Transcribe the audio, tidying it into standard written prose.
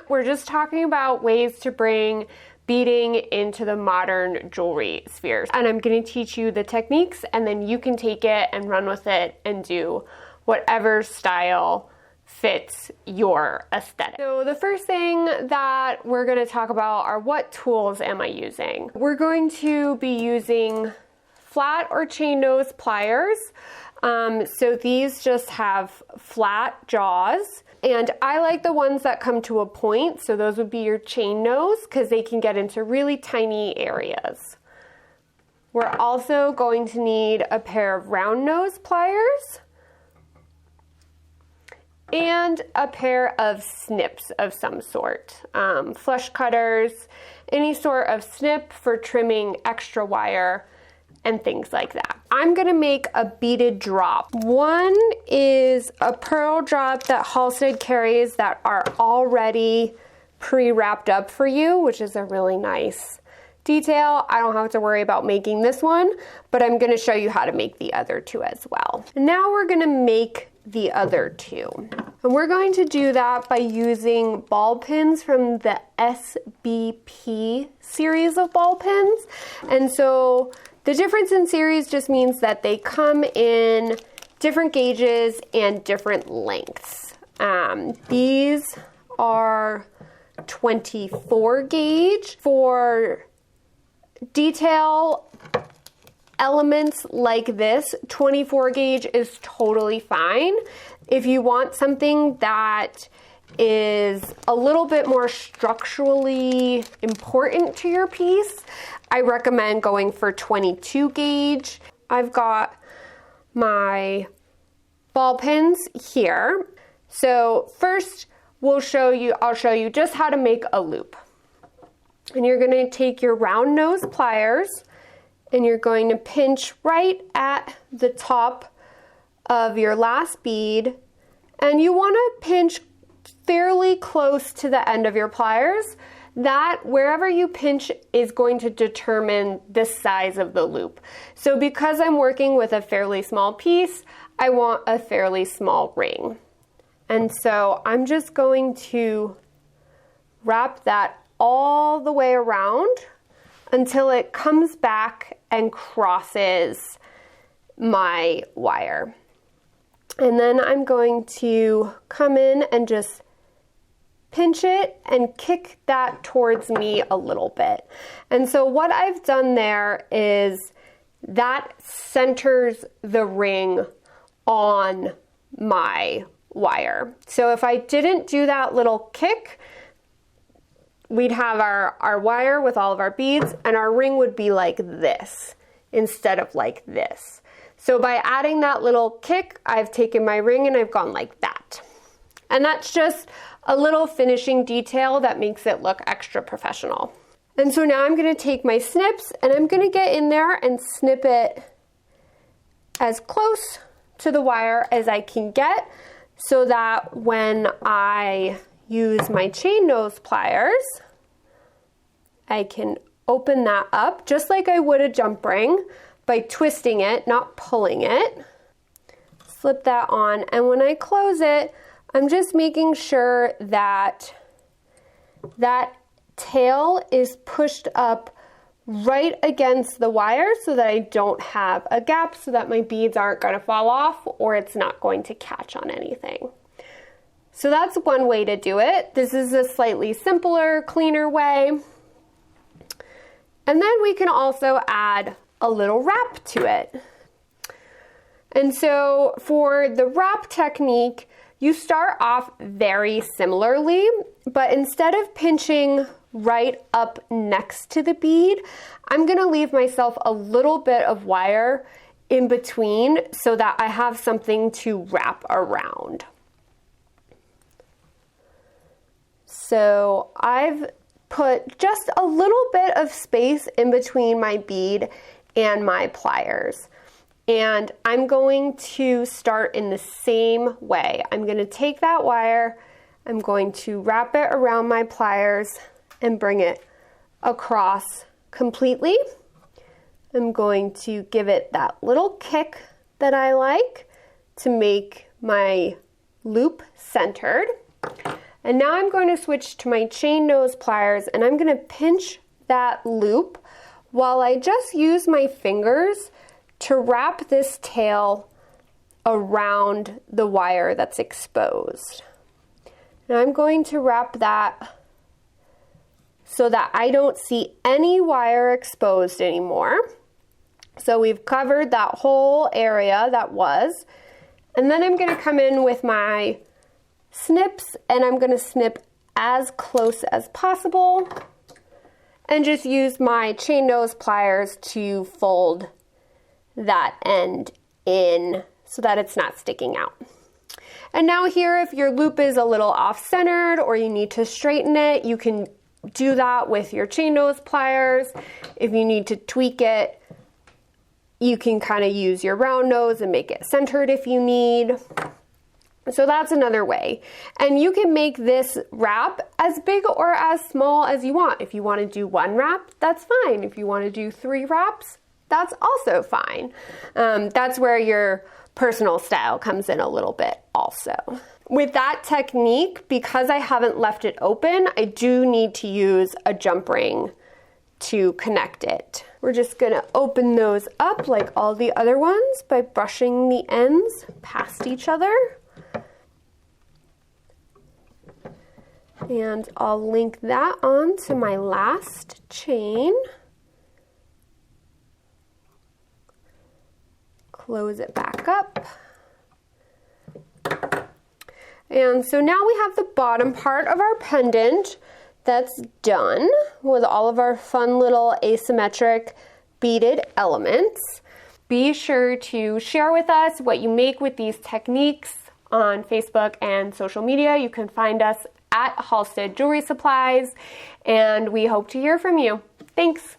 we're just talking about ways to bring beading into the modern jewelry sphere. And I'm going to teach you the techniques, and then you can take it and run with it and do whatever style fits your aesthetic. So the first thing that we're going to talk about are what tools am I using? We're going to be using flat or chain nose pliers. So these just have flat jaws, and I like the ones that come to a point, so those would be your chain nose because they can get into really tiny areas. We're also going to need a pair of round nose pliers and a pair of snips of some sort, flush cutters, any sort of snip for trimming extra wire and things like that. I'm gonna make a beaded drop. One is a pearl drop that Halstead carries that are already pre-wrapped up for you, which is a really nice detail. I don't have to worry about making this one, but I'm gonna show you how to make the other two as well. Now we're gonna make the other two. And we're going to do that by using ball pins from the SBP series of ball pins. And so the difference in series just means that they come in different gauges and different lengths. These are 24 gauge. For detail elements like this, 24 gauge is totally fine. If you want something that is a little bit more structurally important to your piece, I recommend going for 22 gauge. I've got my ball pins here. So first I'll show you just how to make a loop. And you're gonna take your round nose pliers and you're going to pinch right at the top of your last bead, and you want to pinch fairly close to the end of your pliers. That wherever you pinch is going to determine the size of the loop. So because I'm working with a fairly small piece, I want a fairly small ring. And so I'm just going to wrap that all the way around until it comes back and crosses my wire. And then I'm going to come in and just pinch it and kick that towards me a little bit. And so what I've done there is that centers the ring on my wire. So if I didn't do that little kick, we'd have our wire with all of our beads, and our ring would be like this instead of like this. So by adding that little kick, I've taken my ring and I've gone like that. And that's just a little finishing detail that makes it look extra professional. And so now I'm going to take my snips and I'm going to get in there and snip it as close to the wire as I can get, so that when I use my chain nose pliers, I can open that up just like I would a jump ring by twisting it, not pulling it. Slip that on, and when I close it, I'm just making sure that that tail is pushed up right against the wire so that I don't have a gap, so that my beads aren't going to fall off or it's not going to catch on anything. So that's one way to do it. This is a slightly simpler, cleaner way. And then we can also add a little wrap to it. And so for the wrap technique, you start off very similarly, but instead of pinching right up next to the bead, I'm going to leave myself a little bit of wire in between so that I have something to wrap around. So I've put just a little bit of space in between my bead and my pliers. And I'm going to start in the same way. I'm going to take that wire, I'm going to wrap it around my pliers and bring it across completely. I'm going to give it that little kick that I like to make my loop centered. And now I'm going to switch to my chain nose pliers, and I'm going to pinch that loop while I just use my fingers to wrap this tail around the wire that's exposed. And I'm going to wrap that so that I don't see any wire exposed anymore. So we've covered that whole area that was. And then I'm going to come in with my snips, and I'm going to snip as close as possible and just use my chain nose pliers to fold that end in so that it's not sticking out. And now here, if your loop is a little off-centered or you need to straighten it, you can do that with your chain nose pliers. If you need to tweak it, you can kind of use your round nose and make it centered if you need. So that's another way. And you can make this wrap as big or as small as you want. If you want to do 1 wrap, that's fine. If you want to do 3 wraps, that's also fine. That's where your personal style comes in a little bit also. With that technique, because I haven't left it open, I do need to use a jump ring to connect it. We're just gonna open those up like all the other ones by brushing the ends past each other. And I'll link that on to my last chain. Close it back up. And so now we have the bottom part of our pendant that's done with all of our fun little asymmetric beaded elements. Be sure to share with us what you make with these techniques on Facebook and social media. You can find us at Halstead Jewelry Supplies, and we hope to hear from you. Thanks.